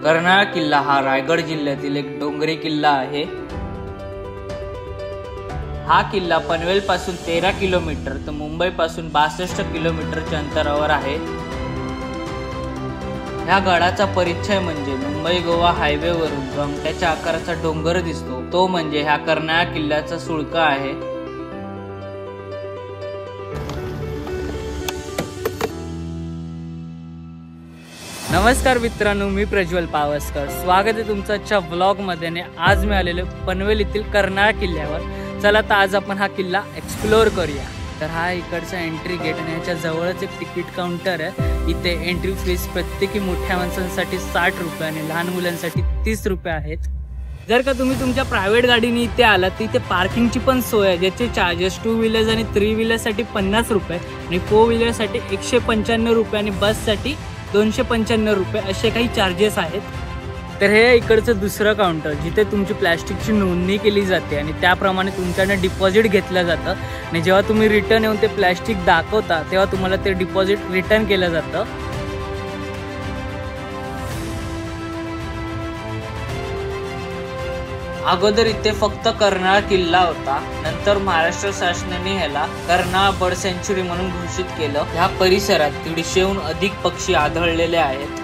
कर्नाळा किल्ला हा रायगड जिल्ह्यातील एक डोंगरी किल्ला आहे। हा किल्ला पनवेल पासून 13 किलोमीटर तर मुंबई पासून 62 किलोमीटरच्या अंतरावर आहे। या गडाचा परिचय म्हणजे मुंबई गोवा हायवे वरून जो अंगठ्याच्या आकाराचा डोंगर दिसतो तो म्हणजे ह्या कर्नाळा किल्ल्याचा सुळका आहे। नमस्कार मित्रांनो, मी प्रज्वल पावसकर। स्वागत आहे तुमचं आजच्या व्लॉग मध्ये। आणि आज मी आलेलो पनवेल येथील कर्नाळा किल्ल्यावर। चला तर आज आपण हा किल्ला एक्सप्लोर करूया। तर हा इकडचा एंट्री गेट आणि याच्या जवळच एक तिकीट काउंटर आहे। इथे एंट्री फीस प्रत्येकी मोठ्या माणसांसाठी 60 रुपये आणि लहान मुलांसाठी 30 रुपये आहेत। जर का तुम्ही तुमच्या प्रायव्हेट गाडीने इथे आलात तर इथे पार्किंगची पण सोय आहे, ज्याचे चार्जेस 2 व्हीलर्स आणि 3 व्हीलरसाठी 50 रुपये आणि 4 व्हीलरसाठी 195 रुपये आणि बससाठी 295 रुपये असे काही चार्जेस आहेत। तर हे इकडचं दुसरं काउंटर जिथे तुमची प्लॅस्टिकची नोंदणी केली जाते आणि त्याप्रमाणे तुमच्याकडे डिपॉझिट घेतलं जातं आणि जेव्हा तुम्ही रिटर्न येऊन ते प्लॅस्टिक दाखवता तेव्हा तुम्हाला ते डिपॉझिट रिटर्न केलं जातं। अगोदर इथे फक्त कर्नाळा किल्ला होता, नंतर महाराष्ट्र शासनाने ह्याला कर्नाळा बर्ड सँच्युरी म्हणून घोषित केलं। ह्या परिसरात 150हून अधिक पक्षी आढळलेले आहेत।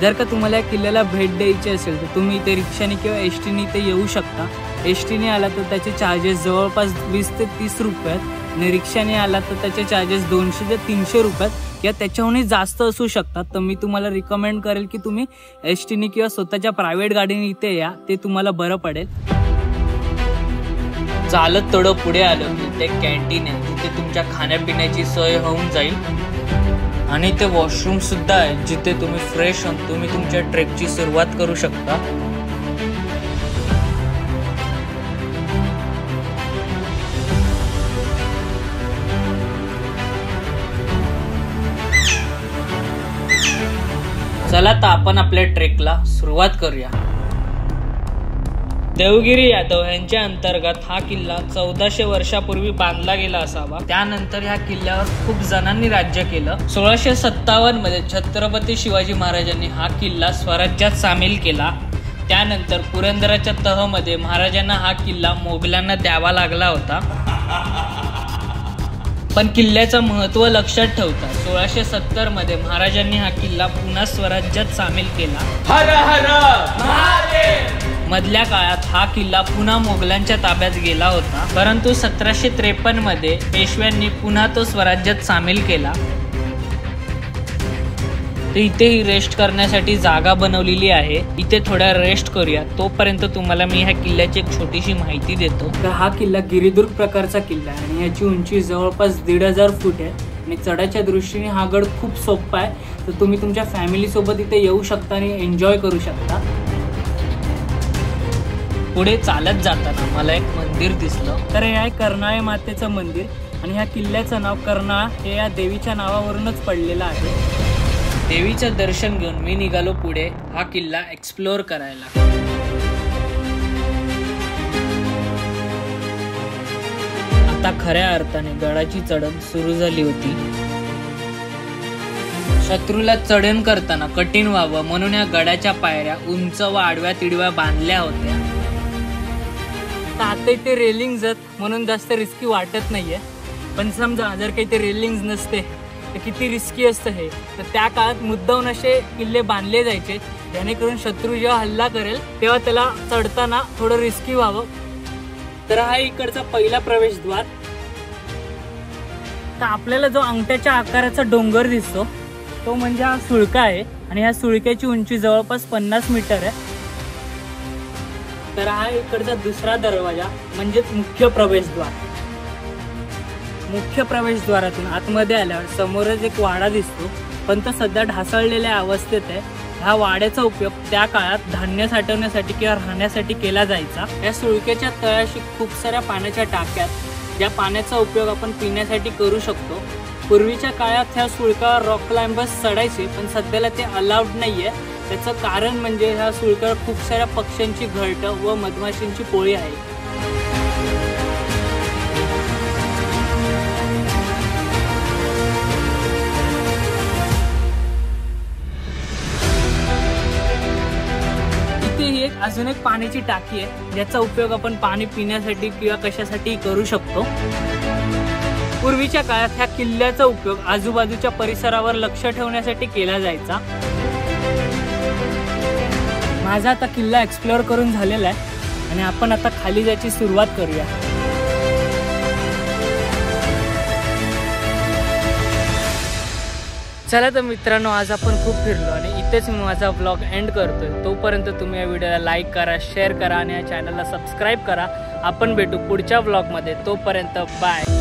जर का तुम्हाला या किल्ल्याला भेट द्यायची असेल तर तुम्ही इथे रिक्षाने किंवा एसटीने इथे येऊ शकता। एसटीने आला तर त्याचे चार्जेस जवळपास 20 ते 30 रुपये आहेत आणि रिक्षाने आला तर त्याचे चार्जेस 200 ते 300 रुपये किंवा त्याच्याहूनही जास्त असू शकतात। तर मी तुम्हाला रिकमेंड करेल की तुम्ही एसटीने किंवा स्वतःच्या प्रायव्हेट गाडीने इथे या, ते तुम्हाला बरं पडेल। चालत थोडं पुढे आलं की ते कॅन्टीन आहे, तिथे तुमच्या खाण्यापिण्याची सोय होऊन जाईल आणि ते वॉशरूम सुद्धा आहे जिथे तुम्ही फ्रेश होऊन तुम्ही तुमच्या ट्रेकची सुरुवात करू शकता। चला तर आपण आपल्या ट्रेकला सुरुवात करूया। देवगिरी यादव यांच्या अंतर्गत हा किल्ला 1400 वर्षापूर्वी बांधला गेला असावा। त्यानंतर ह्या किल्ल्यावर खूप जणांनी राज्य केलं। 1657 मध्ये छत्रपती शिवाजी महाराजांनी हा किल्ला स्वराज्यात सामील केला। त्यानंतर पुरंदराच्या तहमध्ये महाराजांना हा किल्ला मोगलांना द्यावा लागला होता। पण किल्ल्याचं महत्त्व लक्षात ठेवता 1670 मध्ये महाराजांनी हा किल्ला पुन्हा स्वराज्यात सामील केला। हर हर महादेव। मधल्या काळात हा किल्ला पुन्हा मोगलांच्या ताब्यात गेला होता, परंतु 1753 मध्ये पेशव्यांनी पुन्हा तो स्वराज्यात सामील केला। इथेही रेस्ट करण्यासाठी जागा बनवलेली आहे, इथे थोड्या रेस्ट करूया। तोपर्यंत तुम्हाला मी ह्या किल्ल्याची एक छोटीशी माहिती देतो। तर हा किल्ला गिरिदुर्ग प्रकारचा किल्ला आहे आणि याची उंची जवळपास 1500 फूट आहे आणि चढायच्या दृष्टीने हा गड खूप सोपा आहे। तर तुम्ही तुमच्या फॅमिली सोबत इथे येऊ शकता आणि एन्जॉय करू शकता। पुढे चालत जाताना मला एक मंदिर दिसलं, तर हे आहे कर्नाळा मातेचं मंदिर आणि ह्या किल्ल्याचं नाव कर्नाळा हे या देवीच्या नावावरूनच पडलेलं आहे। देवीचं दर्शन घेऊन मी निघालो पुढे हा किल्ला एक्सप्लोर करायला। आता खऱ्या अर्थाने गडाची चढण सुरू झाली होती। शत्रूला चढण करताना कठीण व्हावं म्हणून या गडाच्या पायऱ्या उंच व आडव्या तिडव्या बांधल्या होत्या। आता इथे रेलिंग्स आहेत म्हणून जास्त रिस्की वाटत नाहीये, पण समजा जर काही ते रेलिंग्स नसते तर किती रिस्की असतं हे। तर त्या काळात मुद्दामून असे किल्ले बांधले जायचे जेणेकरून शत्रू जेव्हा हल्ला करेल तेव्हा त्याला चढताना थोडं रिस्की व्हावं। तर हा इकडचा पहिला प्रवेशद्वार। तर आपल्याला जो अंगठ्याच्या आकाराचा डोंगर दिसतो तो म्हणजे हा सुळका आहे आणि ह्या सुळक्याची उंची जवळपास 50 मीटर आहे। तर हा इकडचा दुसरा दरवाजा म्हणजेच मुख्य प्रवेशद्वार। मुख्य प्रवेशद्वारातून आतमध्ये आल्यावर समोरच एक वाडा दिसतो, पण तो सध्या ढासळलेल्या अवस्थेत आहे। ह्या वाड्याचा उपयोग त्या काळात धान्य साठवण्यासाठी किंवा राहण्यासाठी केला जायचा। या सुळक्याच्या तळाशी खूप साऱ्या पाण्याच्या टाक्यात, ज्या पाण्याचा उपयोग आपण पिण्यासाठी करू शकतो। पूर्वीच्या काळात ह्या सुळकावर रॉक क्लाइंबर्स चढायचे, पण सध्याला ते अलाउड नाहीये। त्याचं कारण म्हणजे ह्या सुळकावर खूप साऱ्या पक्ष्यांची घरटं व मधमाशींची पोळी आहे। ही एक अजून एक पाण्याची टाकी आहे, ज्याचा उपयोग आपण पाणी पिण्यासाठी किंवा कशासाठी करू शकतो. पूर्वीच्या काळात ह्या किल्ल्याचा उपयोग आजूबाजूच्या परिसरावर लक्ष ठेवण्यासाठी केला जायचा. माझा आता किल्ला एक्सप्लोअर करून झालेला आहे आणि आपण आता खाली जायची सुरुवात करूया. चला तर मित्रांनो, आज आपण खूप फिरलो आणि इथेच मी माझा व्लॉग एंड करतोय. तोपर्यंत तुम्ही या व्हिडिओला लाईक करा, शेअर करा आणि या चॅनलला सबस्क्राईब करा. आपण भेटू पुढच्या व्लॉगमध्ये. तोपर्यंत बाय.